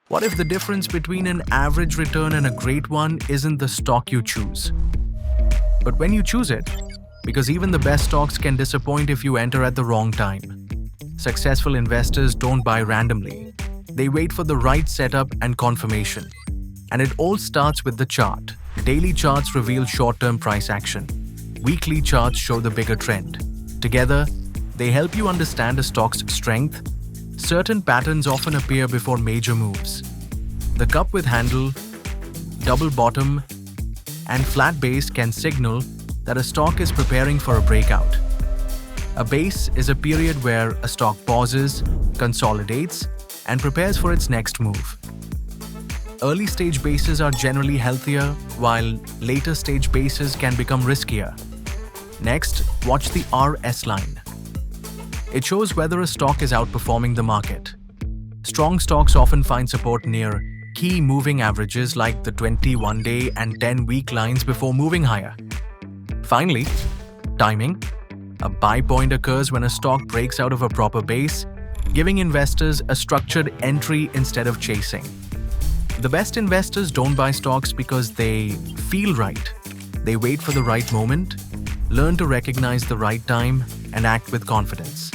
What if the difference between an average return and a great one isn't the stock you choose, but when you choose it? Because even the best stocks can disappoint if you enter at the wrong time. Successful investors don't buy randomly. They wait for the right setup and confirmation. And it all starts with the chart. Daily charts reveal short-term price action. Weekly charts show the bigger trend. Together, they help you understand a stock's strength. Certain patterns often appear before major moves. The cup with handle, double bottom, and flat base can signal that a stock is preparing for a breakout. A base is a period where a stock pauses, consolidates, and prepares for its next move. Early stage bases are generally healthier, while later stage bases can become riskier. Next, watch the RS line. It shows whether a stock is outperforming the market. Strong stocks often find support near key moving averages like the 21-day and 10-week lines before moving higher. Finally, timing. A buy point occurs when a stock breaks out of a proper base, giving investors a structured entry instead of chasing. The best investors don't buy stocks because they feel right. They wait for the right moment, learn to recognize the right time, and act with confidence.